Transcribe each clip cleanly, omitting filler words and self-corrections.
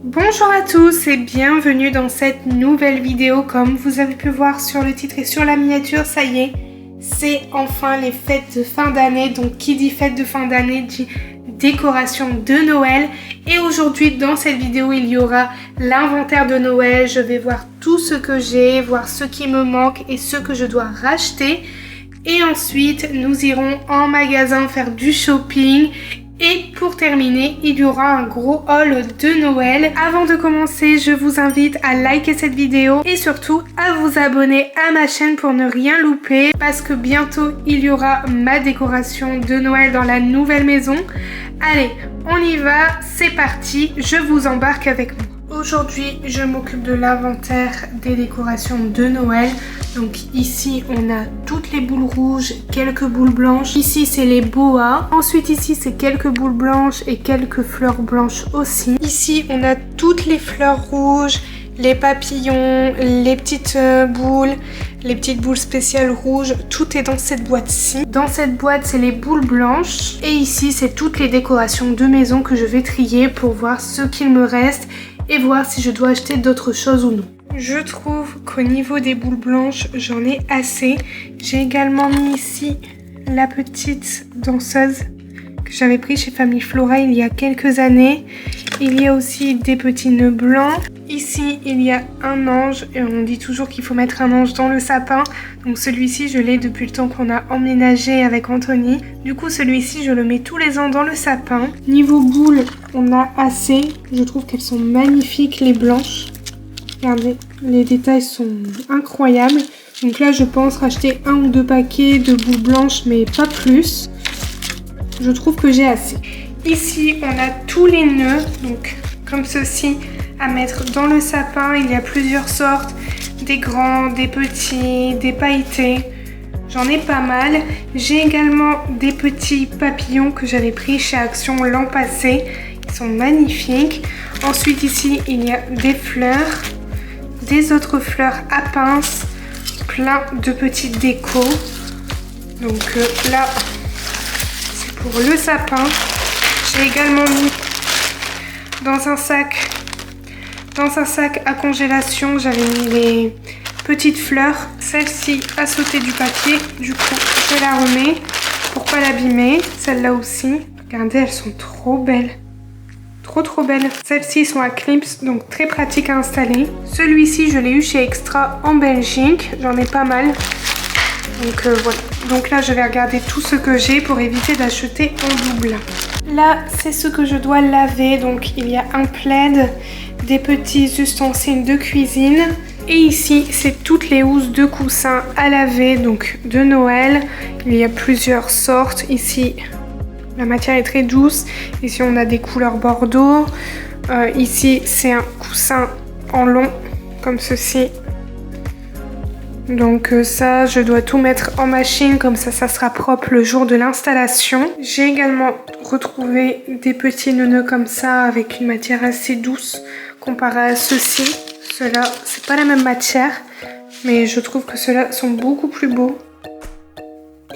Bonjour à tous et bienvenue dans cette nouvelle vidéo. Comme vous avez pu voir sur le titre et sur la miniature, ça y est, c'est enfin les fêtes de fin d'année. Donc qui dit fête de fin d'année dit décoration de Noël. Et aujourd'hui dans cette vidéo il y aura l'inventaire de Noël. Je vais voir tout ce que j'ai, voir ce qui me manque et ce que je dois racheter. Et ensuite nous irons en magasin faire du shopping. Et pour terminer, il y aura un gros haul de Noël. Avant de commencer, je vous invite à liker cette vidéo et surtout à vous abonner à ma chaîne pour ne rien louper parce que bientôt il y aura ma décoration de Noël dans la nouvelle maison. Allez, on y va, c'est parti, je vous embarque avec moi. Aujourd'hui, je m'occupe de l'inventaire des décorations de Noël. Donc ici, on a toutes les boules rouges, quelques boules blanches. Ici, c'est les boas. Ensuite, ici, c'est quelques boules blanches et quelques fleurs blanches aussi. Ici, on a toutes les fleurs rouges, les papillons, les petites boules spéciales rouges. Tout est dans cette boîte-ci. Dans cette boîte, c'est les boules blanches. Et ici, c'est toutes les décorations de maison que je vais trier pour voir ce qu'il me reste et voir si je dois acheter d'autres choses ou non. Je trouve qu'au niveau des boules blanches, j'en ai assez. J'ai également mis ici la petite danseuse que j'avais pris chez Famille Flora il y a quelques années. Il y a aussi des petits nœuds blancs. Ici, il y a un ange et on dit toujours qu'il faut mettre un ange dans le sapin. Donc celui-ci, je l'ai depuis le temps qu'on a emménagé avec Anthony. Du coup, celui-ci, je le mets tous les ans dans le sapin. Niveau boules, on a assez. Je trouve qu'elles sont magnifiques, les blanches. Regardez, les détails sont incroyables. Donc là, je pense racheter 1 ou 2 paquets de boules blanches, mais pas plus. Je trouve que j'ai assez. Ici, on a tous les nœuds, donc comme ceci, à mettre dans le sapin. Il y a plusieurs sortes, des grands, des petits, des pailletés. J'en ai pas mal. J'ai également des petits papillons que j'avais pris chez Action l'an passé. Ils sont magnifiques. Ensuite, ici, il y a des fleurs, des autres fleurs à pince, plein de petites décos. Donc là, c'est pour le sapin. J'ai également mis dans un sac à congélation, j'avais mis les petites fleurs. Celle-ci a sauté du papier, du coup je la remets pour pas l'abîmer. Celle-là aussi, regardez, elles sont trop belles. Trop belles. Celles-ci sont à clips, donc très pratique à installer. Celui-ci, je l'ai eu chez Extra en Belgique. J'en ai pas mal. Donc voilà. Donc là, je vais regarder tout ce que j'ai pour éviter d'acheter en double. Là, c'est ce que je dois laver. Donc il y a un plaid, des petits ustensiles de cuisine. Et ici, c'est toutes les housses de coussins à laver, donc de Noël. Il y a plusieurs sortes. Ici, la matière est très douce. Ici, on a des couleurs bordeaux. Ici, c'est un coussin en long, comme ceci. Donc ça, je dois tout mettre en machine, comme ça sera propre le jour de l'installation. J'ai également retrouvé des petits nœuds comme ça, avec une matière assez douce, comparé à ceux-ci. Ceux-là, c'est pas la même matière, mais je trouve que ceux-là sont beaucoup plus beaux.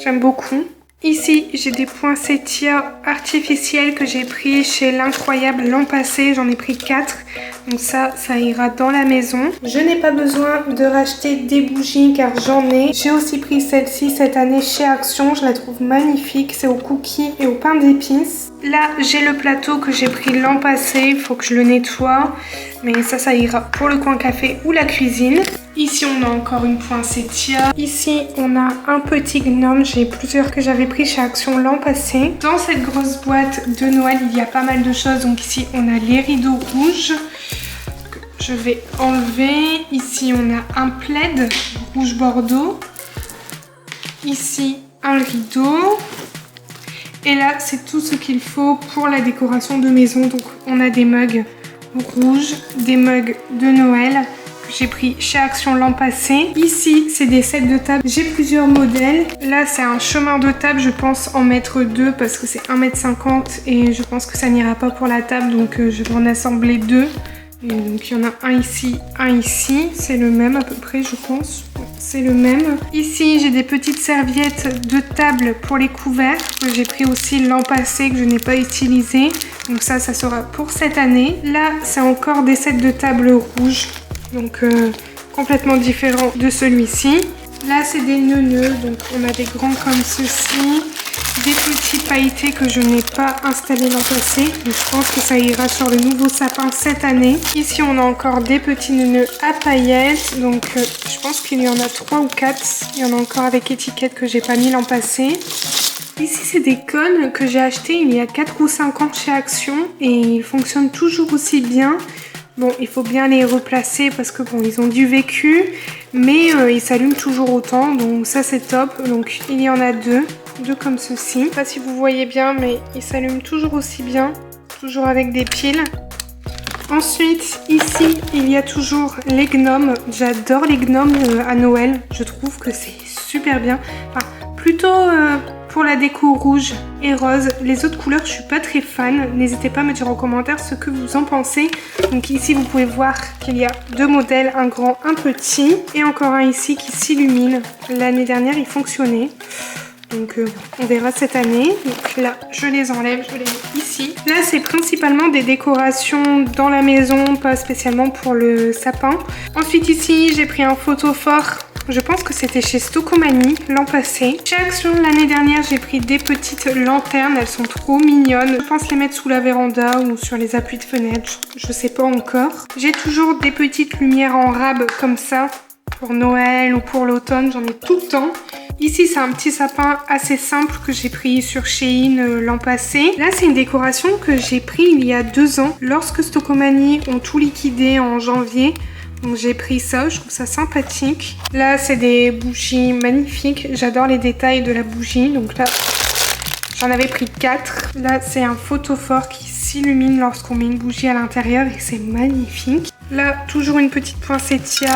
J'aime beaucoup. Ici, j'ai des poinsettias artificiels que j'ai pris chez l'Incroyable l'an passé. J'en ai pris 4. Donc ça ira dans la maison. Je n'ai pas besoin de racheter des bougies car j'en ai. J'ai aussi pris celle-ci cette année chez Action. Je la trouve magnifique. C'est au cookie et au pain d'épices. Là, j'ai le plateau que j'ai pris l'an passé. Il faut que je le nettoie. Mais ça ira pour le coin café ou la cuisine. Ici, on a encore une poinsettia. Ici, on a un petit gnome. J'ai plusieurs que j'avais pris chez Action l'an passé. Dans cette grosse boîte de Noël, il y a pas mal de choses. Donc ici, on a les rideaux rouges. Je vais enlever. Ici, on a un plaid rouge bordeaux. Ici, un rideau. Et là, c'est tout ce qu'il faut pour la décoration de maison. Donc, on a des mugs rouges, des mugs de Noël que j'ai pris chez Action l'an passé. Ici, c'est des sets de table. J'ai plusieurs modèles. Là, c'est un chemin de table. Je pense en mettre 2 parce que c'est 1,50 m et je pense que ça n'ira pas pour la table. Donc, je vais en assembler 2. Et donc, il y en a un ici. C'est le même à peu près, je pense. c'est le même. Ici, j'ai des petites serviettes de table pour les couverts. J'ai pris aussi l'an passé que je n'ai pas utilisé. Donc ça sera pour cette année. Là, c'est encore des sets de table rouges. Donc complètement différent de celui-ci. Là, c'est des nœuds. Donc on a des grands comme ceci. Des petits pailletés que je n'ai pas installés l'an passé. Donc je pense que ça ira sur le nouveau sapin cette année. Ici, on a encore des petits nœuds à paillettes. Donc je pense qu'il y en a 3 ou 4. Il y en a encore avec étiquette que j'ai pas mis l'an passé. Ici, c'est des cônes que j'ai achetés il y a 4 ou 5 ans chez Action. Et ils fonctionnent toujours aussi bien. Bon, il faut bien les replacer parce que bon, ils ont du vécu. Mais ils s'allument toujours autant. Donc ça, c'est top. Donc il y en a 2. 2 comme ceci. Je sais pas si vous voyez bien, mais ils s'allument toujours aussi bien. Toujours avec des piles. Ensuite, ici, il y a toujours les gnomes. J'adore les gnomes à Noël. Je trouve que c'est super bien. Enfin, plutôt pour la déco rouge et rose. Les autres couleurs, je suis pas très fan. N'hésitez pas à me dire en commentaire ce que vous en pensez. Donc ici, vous pouvez voir qu'il y a 2 modèles, un grand, un petit. Et encore un ici qui s'illumine. L'année dernière, il fonctionnait. Donc on verra cette année. Donc là, je les enlève, je les mets ici. Là, c'est principalement des décorations dans la maison, pas spécialement pour le sapin. Ensuite ici, j'ai pris un photophore. Je pense que c'était chez Stocomanie l'an passé. Chez Action, l'année dernière, j'ai pris des petites lanternes. Elles sont trop mignonnes. Je pense les mettre sous la véranda ou sur les appuis de fenêtre. Je sais pas encore. J'ai toujours des petites lumières en rab comme ça. Pour Noël ou pour l'automne, j'en ai tout le temps. Ici, c'est un petit sapin assez simple que j'ai pris sur Shein l'an passé. Là, c'est une décoration que j'ai pris il y a 2 ans, lorsque Stocomanie ont tout liquidé en janvier. Donc j'ai pris ça, je trouve ça sympathique. Là, c'est des bougies magnifiques. J'adore les détails de la bougie. Donc là, j'en avais pris 4. Là, c'est un photophore qui s'illumine lorsqu'on met une bougie à l'intérieur et c'est magnifique. Là, toujours une petite poinsettia,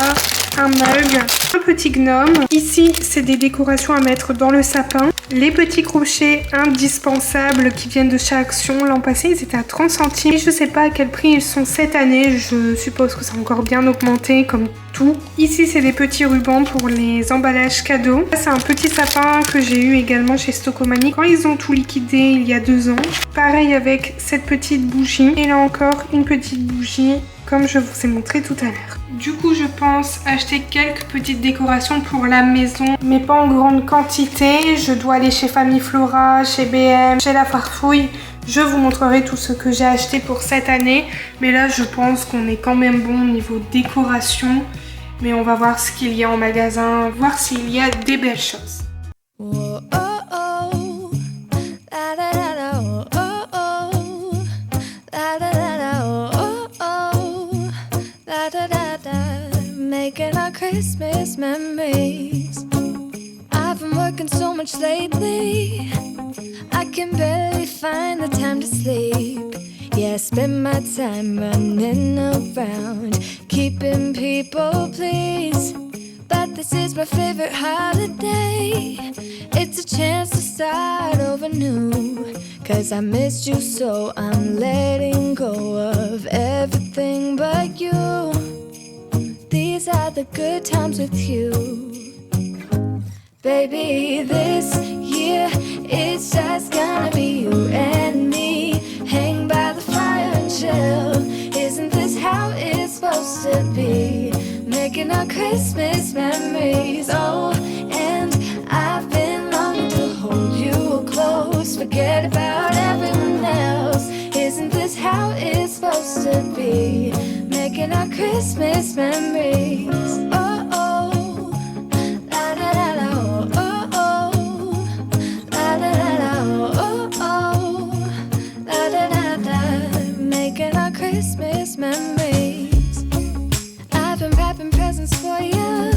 un mug, un petit gnome. Ici, c'est des décorations à mettre dans le sapin. Les petits crochets indispensables qui viennent de chez Action. L'an passé, ils étaient à 30 centimes. Et je sais pas à quel prix ils sont cette année. Je suppose que ça a encore bien augmenté comme tout. Ici, c'est des petits rubans pour les emballages cadeaux. Là, c'est un petit sapin que j'ai eu également chez Stocomanie quand ils ont tout liquidé il y a 2 ans. Pareil avec cette petite bougie. Et là encore, une petite bougie comme je vous ai montré tout à l'heure. Du coup, je pense acheter quelques petites décorations pour la maison, mais pas en grande quantité. Je dois aller chez Famille Flora, chez BM, chez La Farfouille. Je vous montrerai tout ce que j'ai acheté pour cette année. Mais là, je pense qu'on est quand même bon au niveau décoration. Mais on va voir ce qu'il y a en magasin, voir s'il y a des belles choses. Making our Christmas memories. I've been working so much lately, I can barely find the time to sleep. Yeah, I spend my time running around, keeping people pleased. But this is my favorite holiday. It's a chance to start over new. Cause I missed you, so I'm letting go of everything but you. These are the good times with you. Baby, this year it's just gonna be you and me. Hang by the fire and chill. Isn't this how it's supposed to be? Making our Christmas memories. Oh, and I've been longing to hold you close. Forget about everyone else. Isn't this how it's supposed to be? Making our Christmas memories. Oh, oh, la da da da, oh, oh, oh, la da da da, oh, oh, la da da da. Making our Christmas memories. I've been wrapping presents for you.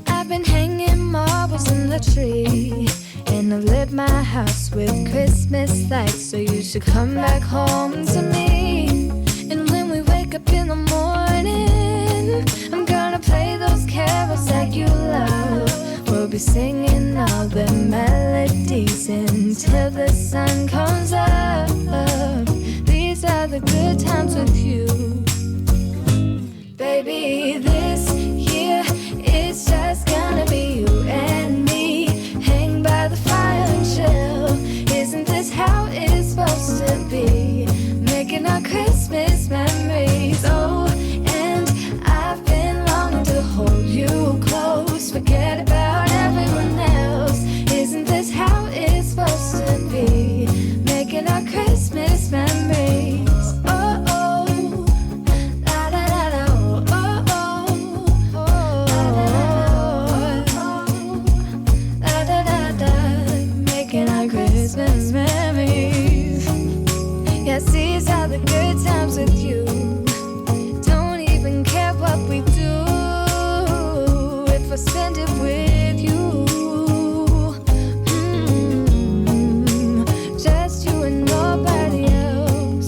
I've been hanging marbles in the tree. And I've lit my house with Christmas lights. So you should come back home to me. And when we wake up in the morning, I'm gonna play those carols that you love. We'll be singing all the melodies until the sun comes up. These are the good times with you. Baby, this year it's just Christmas memories. Oh, and I've been longing to hold you close. Forget about everyone else. Isn't this how it's supposed to be? Making our Christmas memories. Oh, oh, da da da da. Oh, oh, oh, da da da da. Making our Christmas memories. Yes, these are the good times with you. Don't even care what we do if I spend it with you. Just you and nobody else.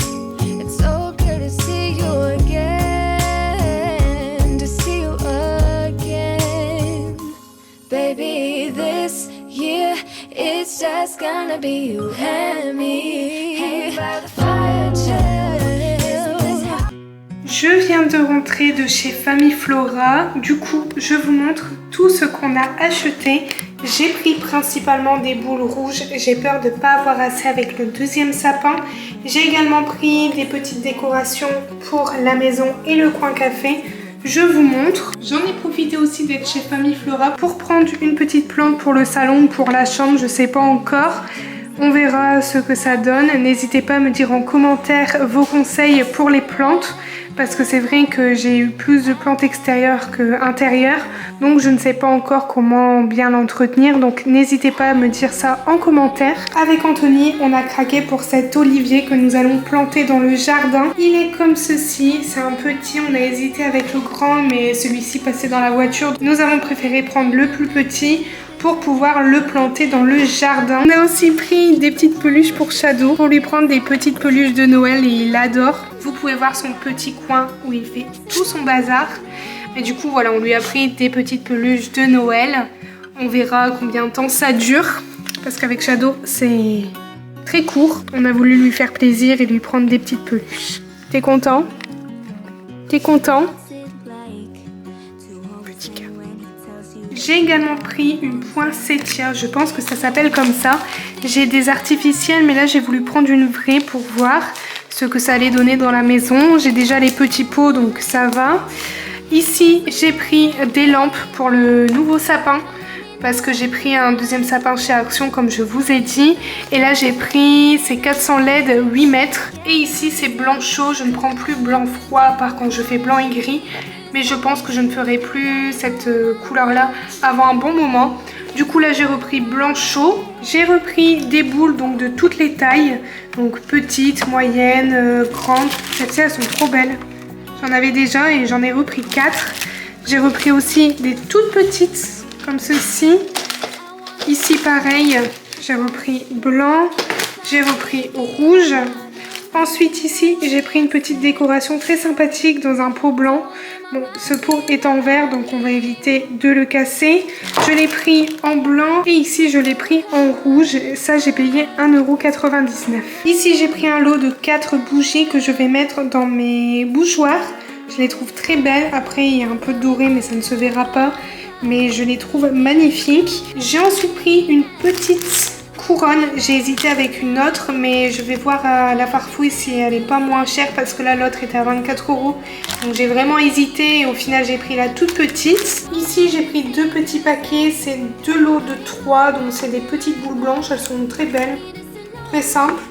It's so good to see you again. To see you again. Baby, this year it's just gonna be you and me. Hang by the fire chill. Je viens de rentrer de chez Famille Flora, du coup je vous montre tout ce qu'on a acheté. J'ai pris principalement des boules rouges, j'ai peur de ne pas avoir assez avec le deuxième sapin. J'ai également pris des petites décorations pour la maison et le coin café. Je vous montre. J'en ai profité aussi d'être chez Famille Flora pour prendre une petite plante pour le salon ou pour la chambre, je sais pas encore. On verra ce que ça donne. N'hésitez pas à me dire en commentaire vos conseils pour les plantes. Parce que c'est vrai que j'ai eu plus de plantes extérieures qu'intérieures. Donc je ne sais pas encore comment bien l'entretenir. Donc n'hésitez pas à me dire ça en commentaire. Avec Anthony, on a craqué pour cet olivier que nous allons planter dans le jardin. Il est comme ceci. C'est un petit. On a hésité avec le grand, mais celui-ci passait dans la voiture. Nous avons préféré prendre le plus petit pour pouvoir le planter dans le jardin. On a aussi pris des petites peluches pour Shadow, pour lui prendre des petites peluches de Noël et il adore. Vous pouvez voir son petit coin où il fait tout son bazar. Mais du coup, voilà, on lui a pris des petites peluches de Noël. On verra combien de temps ça dure, parce qu'avec Shadow, c'est très court. On a voulu lui faire plaisir et lui prendre des petites peluches. T'es content? T'es content? J'ai également pris une poinsettia, je pense que ça s'appelle comme ça. J'ai des artificiels, mais là j'ai voulu prendre une vraie pour voir ce que ça allait donner dans la maison. J'ai déjà les petits pots, donc ça va. Ici, j'ai pris des lampes pour le nouveau sapin, parce que j'ai pris un deuxième sapin chez Action, comme je vous ai dit. Et là, j'ai pris ces 400 LED 8 mètres. Et ici, c'est blanc chaud. Je ne prends plus blanc froid, à part quand je fais blanc et gris. Mais je pense que je ne ferai plus cette couleur-là avant un bon moment. Du coup, là, j'ai repris blanc chaud. J'ai repris des boules donc de toutes les tailles. Donc petites, moyennes, grandes. Celles-ci, elles sont trop belles. J'en avais déjà et j'en ai repris 4. J'ai repris aussi des toutes petites, comme ceci. Ici, pareil, j'ai repris blanc. J'ai repris rouge. Ensuite ici, j'ai pris une petite décoration très sympathique dans un pot blanc. Bon, ce pot est en verre, donc on va éviter de le casser. Je l'ai pris en blanc et ici, je l'ai pris en rouge. Ça, j'ai payé 1,99 €. Ici, j'ai pris un lot de 4 bougies que je vais mettre dans mes bougeoirs. Je les trouve très belles. Après, il y a un peu de doré, mais ça ne se verra pas. Mais je les trouve magnifiques. J'ai ensuite pris une petite couronne. J'ai hésité avec une autre, mais je vais voir à la Farfouille si elle est pas moins chère, parce que là l'autre était à 24 €. Donc j'ai vraiment hésité et au final j'ai pris la toute petite. Ici j'ai pris 2 petits paquets, c'est 2 lots de 3, donc c'est des petites boules blanches, elles sont très belles, très simples,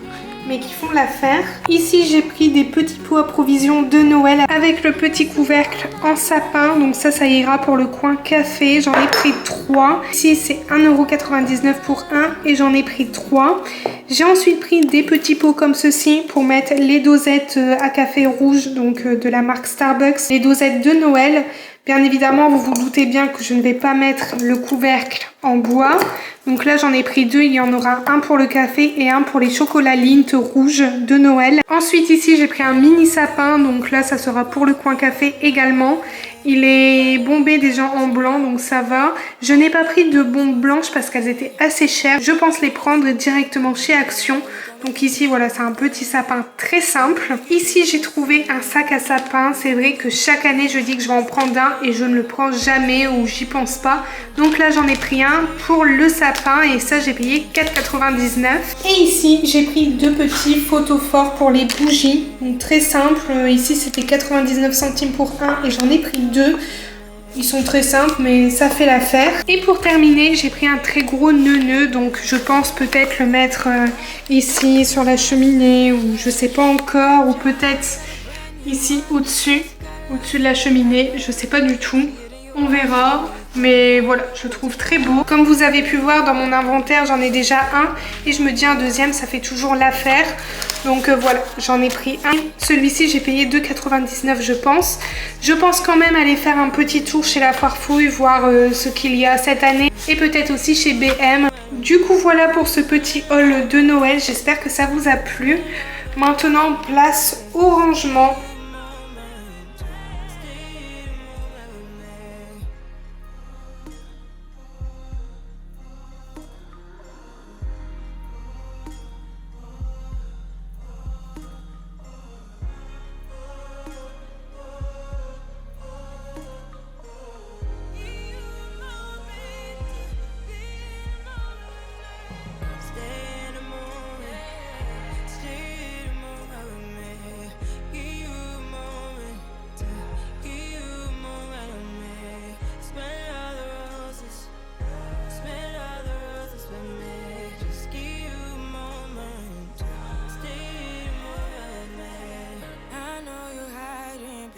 mais qui font l'affaire. Ici j'ai pris des petits pots à provisions de Noël avec le petit couvercle en sapin, donc ça ira pour le coin café. J'en ai pris 3. Ici c'est 1,99 € pour un et j'en ai pris 3. J'ai ensuite pris des petits pots comme ceci pour mettre les dosettes à café rouge, donc de la marque Starbucks, les dosettes de Noël. Bien évidemment, vous vous doutez bien que je ne vais pas mettre le couvercle en bois. Donc là, j'en ai pris 2. Il y en aura un pour le café et un pour les chocolats Lindt rouges de Noël. Ensuite, ici, j'ai pris un mini sapin. Donc là, ça sera pour le coin café également. Il est bombé déjà en blanc, donc ça va. Je n'ai pas pris de bombes blanches parce qu'elles étaient assez chères. Je pense les prendre directement chez Action. Donc ici, voilà, c'est un petit sapin très simple. Ici, j'ai trouvé un sac à sapin. C'est vrai que chaque année, je dis que je vais en prendre un et je ne le prends jamais ou j'y pense pas. Donc là, j'en ai pris un. bien pour le sapin et ça j'ai payé 4,99 €. Et ici j'ai pris 2 petits photophores pour les bougies, donc très simple. Ici c'était 99 centimes pour un et j'en ai pris 2. Ils sont très simples mais ça fait l'affaire. Et pour terminer j'ai pris un très gros nœud, donc je pense peut-être le mettre ici sur la cheminée ou je sais pas encore, ou peut-être ici au-dessus de la cheminée, je sais pas du tout, on verra. Mais voilà, je le trouve très beau. Comme vous avez pu voir dans mon inventaire, j'en ai déjà un et je me dis un deuxième, ça fait toujours l'affaire. Donc voilà, j'en ai pris un. Celui-ci, j'ai payé 2,99 € je pense. Je pense quand même aller faire un petit tour chez La Foire Fouille, voir ce qu'il y a cette année et peut-être aussi chez BM. Du coup, voilà pour ce petit haul de Noël. J'espère que ça vous a plu. Maintenant, place au rangement.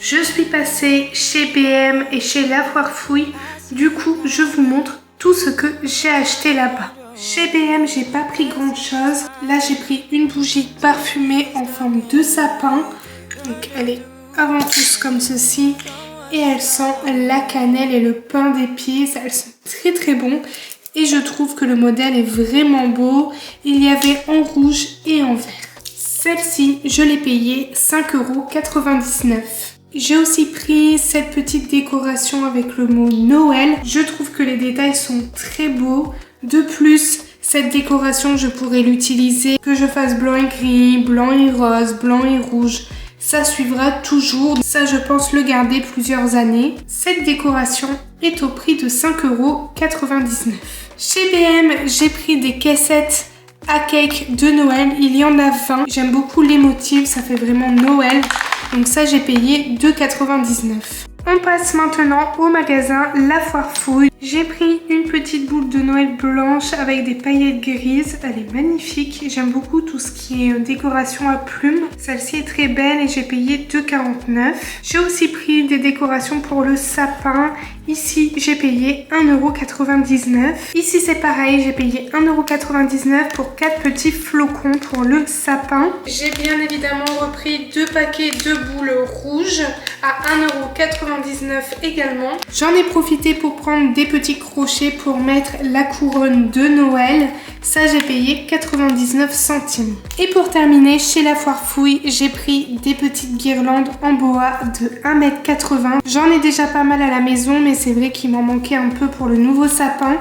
Je suis passée chez BM et chez La Foire Fouille. Du coup, je vous montre tout ce que j'ai acheté là-bas. Chez BM, j'ai pas pris grand chose. Là, j'ai pris une bougie parfumée en forme de sapin. Donc, elle est avant tout comme ceci. Et elle sent la cannelle et le pain d'épices. Elle sent très très bon. Et je trouve que le modèle est vraiment beau. Il y avait en rouge et en vert. Celle-ci, je l'ai payée 5,99 €. J'ai aussi pris cette petite décoration avec le mot Noël. Je trouve que les détails sont très beaux. De plus, cette décoration, je pourrais l'utiliser, que je fasse blanc et gris, blanc et rose, blanc et rouge. Ça suivra toujours. Ça, je pense le garder plusieurs années. Cette décoration est au prix de 5,99 €. Chez BM, j'ai pris des caissettes à cake de Noël. Il y en a 20. J'aime beaucoup les motifs, ça fait vraiment Noël. Donc ça, j'ai payé 2,99 €. On passe maintenant au magasin La Foire Fouille. J'ai pris une petite boule de Noël blanche avec des paillettes grises. Elle est magnifique. J'aime beaucoup tout ce qui est décoration à plumes. Celle-ci est très belle et j'ai payé 2,49 €. J'ai aussi pris des décorations pour le sapin. Ici, j'ai payé 1,99 €. Ici, c'est pareil. J'ai payé 1,99 € pour 4 petits flocons pour le sapin. J'ai bien évidemment repris 2 paquets de boules rouges à 1,99 € également. J'en ai profité pour prendre des petits crochets pour mettre la couronne de Noël. Ça, j'ai payé 99 centimes. Et pour terminer, chez La Foire Fouille, j'ai pris des petites guirlandes en bois de 1,80 m. J'en ai déjà pas mal à la maison, mais c'est vrai qu'il m'en manquait un peu pour le nouveau sapin.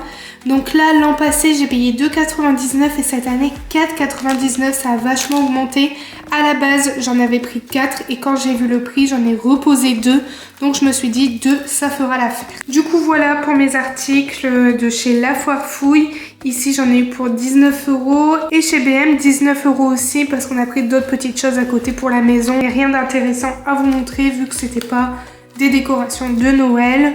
Donc là, l'an passé, j'ai payé 2,99 € et cette année 4,99 €. Ça a vachement augmenté. À la base, j'en avais pris 4 et quand j'ai vu le prix, j'en ai reposé 2. Donc je me suis dit 2, ça fera l'affaire. Du coup, voilà pour mes articles de chez La Foire Fouille. Ici, j'en ai eu pour 19 € et chez BM, 19 € aussi parce qu'on a pris d'autres petites choses à côté pour la maison. Il n'y a rien d'intéressant à vous montrer vu que c'était pas des décorations de Noël.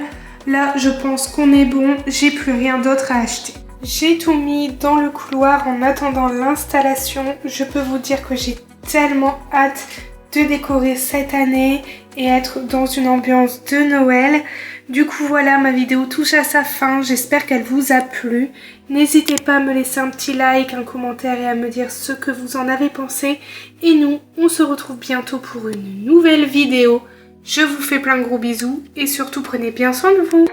Là, je pense qu'on est bon, j'ai plus rien d'autre à acheter. J'ai tout mis dans le couloir en attendant l'installation. Je peux vous dire que j'ai tellement hâte de décorer cette année et être dans une ambiance de Noël. Du coup, voilà, ma vidéo touche à sa fin. J'espère qu'elle vous a plu. N'hésitez pas à me laisser un petit like, un commentaire et à me dire ce que vous en avez pensé. Et nous, on se retrouve bientôt pour une nouvelle vidéo. Je vous fais plein de gros bisous et surtout prenez bien soin de vous.